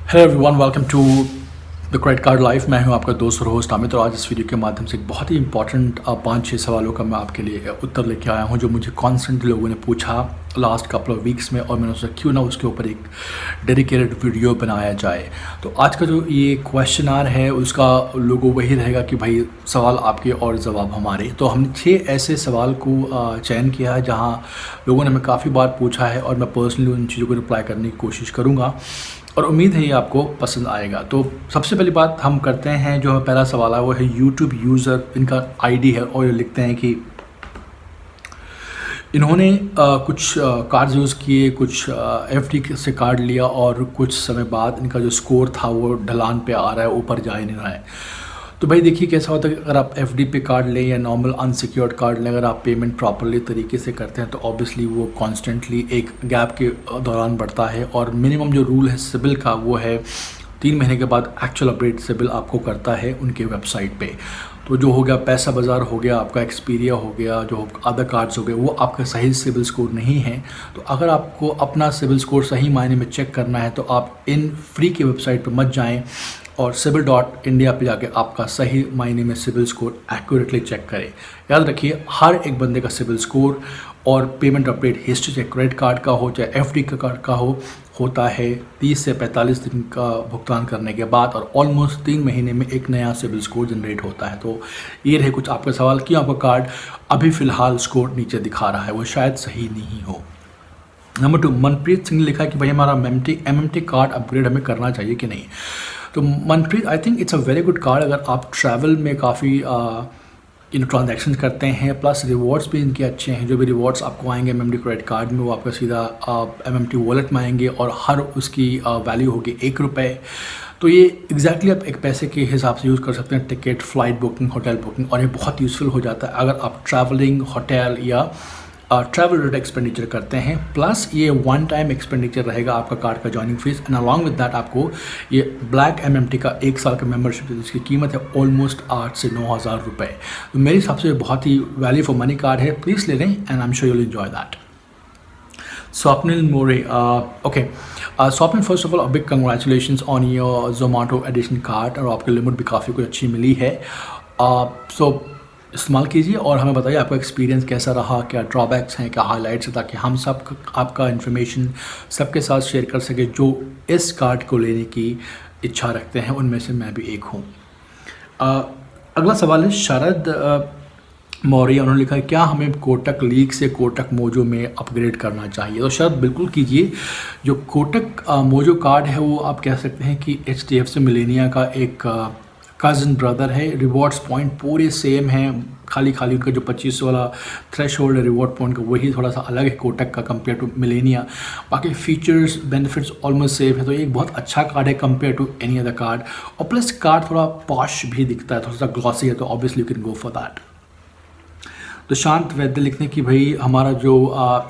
Hello everyone, welcome to the credit card life. मैं हूं आपका दोस्त और होस्ट अमित, और आज इस वीडियो के माध्यम से एक बहुत ही इंपॉर्टेंट 5-6 सवालों का मैं आपके लिए उत्तर लेके आया हूं, जो मुझे कॉन्स्टेंट लोगों ने पूछा लास्ट कपल ऑफ वीक्स में, और मैंने सोचा क्यों ना उसके ऊपर एक डेडिकेटेड वीडियो बनाया जाए। तो आज का जो ये क्वेश्चनर है उसका लोगो वही रहेगा कि भाई सवाल आपके और जवाब हमारे। तो हमने 6 ऐसे सवाल को चयन किया है जहाँ लोगों ने हमें काफ़ी बार पूछा है, और मैं पर्सनली उन चीज़ों को रिप्लाई करने की कोशिश करूँगा, और उम्मीद है ये आपको पसंद आएगा। तो सबसे पहली बात हम करते हैं, जो हमें पहला सवाल है वो है यूट्यूब यूज़र, इनका आईडी है, और ये लिखते हैं कि इन्होंने कुछ कार्ड्स यूज़ किए, कुछ एफडी से कार्ड लिया, और कुछ समय बाद इनका जो स्कोर था वो ढलान पे आ रहा है, ऊपर जा ही नहीं रहा है। तो भाई देखिए कैसा होता है कि अगर आप एफडी पे कार्ड लें या नॉर्मल अनसिक्योर्ड कार्ड लें, अगर आप पेमेंट प्रॉपरली तरीके से करते हैं तो ऑब्वियसली वो कॉन्स्टेंटली एक गैप के दौरान बढ़ता है, और मिनिमम जो रूल है सिबिल का वो है 3 महीने के बाद एक्चुअल अपडेट सिबिल आपको करता है उनके वेबसाइट पे। तो जो हो गया पैसा बाज़ार हो गया, आपका एक्सपीरिया हो गया, जो अदर कार्ड्स हो गए, वो आपका सही सिबिल स्कोर नहीं है। तो अगर आपको अपना सिबिल स्कोर सही मायने में चेक करना है तो आप इन फ्री की वेबसाइट पर मत जाएँ, और cibil.india पे जाके आपका सही मायने में सिबिल स्कोर एक्यूरेटली चेक करें। याद रखिए, हर एक बंदे का सिबिल स्कोर और पेमेंट अपडेट हिस्ट्री, चाहे क्रेडिट कार्ड का हो चाहे एफडी का कार्ड का हो, होता है 30 से 45 दिन का भुगतान करने के बाद, और ऑलमोस्ट 3 महीने में एक नया सिबिल स्कोर जनरेट होता है। तो ये रहे कुछ आपके सवाल, क्यों आपका कार्ड अभी फ़िलहाल स्कोर नीचे दिखा रहा है, वो शायद सही नहीं हो। नंबर 2, मनप्रीत सिंह ने लिखा कि भाई हमारा एमएमटी कार्ड अपग्रेड हमें करना चाहिए कि नहीं। तो Manpreet, I think it's a very good card. अगर आप ट्रैवल में काफ़ी ट्रांजैक्शन करते हैं, प्लस रिवॉर्ड्स भी इनके अच्छे हैं। जो भी रिवॉर्ड्स आपको आएंगे एमएमटी क्रेडिट कार्ड में, वो आपका सीधा एमएमटी वॉलेट में आएंगे, और हर उसकी वैल्यू होगी ₹1। तो ये एग्जैक्टली आप एक पैसे के हिसाब से यूज़ कर सकते हैं, ticket, flight booking, hotel booking, और ये बहुत यूज़फुल हो जाता है अगर आप ट्रैवलिंग, होटल या ट्रैवल रिलेटेड एक्सपेंडिचर करते हैं। प्लस ये वन टाइम एक्सपेंडिचर रहेगा आपका कार्ड का joining fees, and along with that आपको ये ब्लैक एमएमटी का 1 साल का मेंबरशिप जिसकी कीमत है ऑलमोस्ट 8 से 9 हज़ार रुपये। तो मेरे हिसाब से बहुत ही वैल्यू फॉर मनी कार्ड है, प्लीज़ ले लें, and I am sure you will enjoy that. Swapnil More, okay. Swapnil, first of all, a big congratulations on your Zomato edition card, और आपकी लिमिट भी काफ़ी कुछ अच्छी मिली है। सो इस्तेमाल कीजिए और हमें बताइए आपका एक्सपीरियंस कैसा रहा, क्या ड्रॉबैक्स हैं, क्या हाइलाइट्स हैं, ताकि हम सब आपका इन्फॉर्मेशन सबके साथ शेयर कर सके जो इस कार्ड को लेने की इच्छा रखते हैं। उनमें से मैं भी एक हूँ। अगला सवाल है शरद मौर्य, उन्होंने लिखा है क्या हमें कोटक लीग से कोटक मोजो में अपग्रेड करना चाहिए। तो शायद बिल्कुल कीजिए। जो कोटक मोजो कार्ड है वो आप कह सकते हैं कि HDFC मिलेनिया का एक कज़न ब्रदर है। रिवॉर्ड्स पॉइंट पूरे सेम हैं, खाली उनका जो 25 वाला थ्रेश होल्ड है रिवॉर्ड पॉइंट का, वही थोड़ा सा अलग है कोटक का कंपेयर टू मिलेनिया। बाकी फीचर्स बेनिफिट्स ऑलमोस्ट सेम है। तो ये एक बहुत अच्छा कार्ड है compare to any other card, और प्लस कार्ड थोड़ा पॉश भी दिखता है, थोड़ा सा ग्लॉसी है, तो obviously you can go for that. तो शांत वैद्य लिखने कि भाई हमारा जो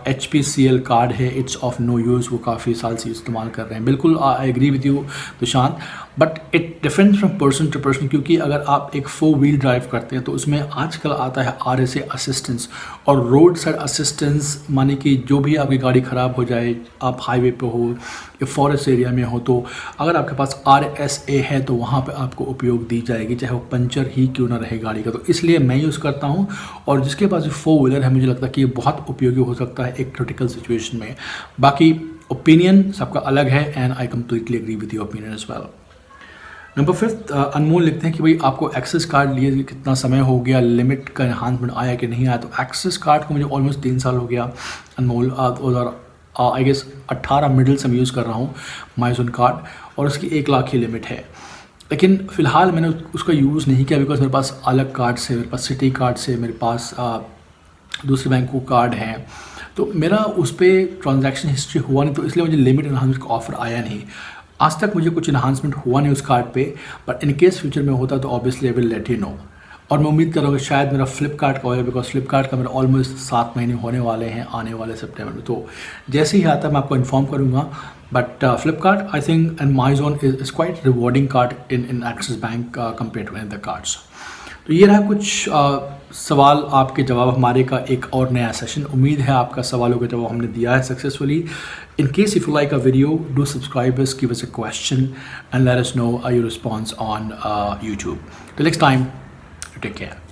HPCL कार्ड है इट्स ऑफ नो यूज़, वो काफ़ी साल से इस्तेमाल कर रहे हैं। बिल्कुल आई एग्री विद यू तो शांत, but it difference from person to person, क्योंकि अगर आप एक 4 व्हील ड्राइव करते हैं तो उसमें आजकल आता है RSA असिस्टेंस और रोड साइड असिस्टेंस, माने कि जो भी आपकी गाड़ी ख़राब हो जाए, आप हाईवे पे हो या फॉरेस्ट एरिया में हो, तो अगर आपके पास RSA है तो वहाँ पे आपको उपयोग दी जाएगी, चाहे वो पंचर ही क्यों ना रहे गाड़ी का। तो इसलिए मैं यूज़ करता हूँ, और जिसके पास 4 व्हीलर है मुझे लगता है कि ये बहुत उपयोगी हो सकता है एक क्रिटिकल सिचुएशन में। बाकी ओपिनियन सबका अलग है, and I completely agree with your opinion as well. Number 5, Anmol लिखते हैं कि भाई आपको एक्सेस कार्ड लिए कितना समय हो गया, लिमिट का एनहांसमेंट आया कि नहीं आया। तो एक्सेस कार्ड को मुझे ऑलमोस्ट 3 साल हो गया अनमोल, आई गेस 18 मिडिल से मैं यूज़ कर रहा हूँ माइजोन कार्ड, और उसकी 1 लाख की लिमिट है। लेकिन फ़िलहाल मैंने उसका यूज़ नहीं किया, बिकॉज मेरे पास अलग कार्ड से, मेरे पास सिटी कार्ड से, मेरे पास दूसरे बैंक को कार्ड है, तो मेरा उस पर ट्रांजैक्शन हिस्ट्री हुआ नहीं, तो इसलिए मुझे लिमिट एनहांसमेंट का ऑफ़र आया नहीं। आज तक मुझे कुछ इन्हांसमेंट हुआ नहीं उस कार्ड पे, बट इन केस फ्यूचर में होता तो obviously I will let you know. और मैं उम्मीद कर रहा हूँ कि शायद मेरा फ्लिपकार्ट का होगा, बिकॉज फ्लिपकार्ट का मेरा ऑलमोस्ट 7 महीने होने वाले हैं आने वाले सितंबर में। तो जैसे ही आता है मैं आपको इन्फॉर्म करूँगा। But Flipkart I think and Myzone is quite rewarding card in Axis bank compare to other cards. तो ये रहा कुछ सवाल आपके जवाब हमारे का एक और नया सेशन। उम्मीद है आपका सवालों का जवाब हमने दिया है successfully. In case if you like a video, do subscribe us, give us a question and let us know your response on YouTube. Till next time, take care.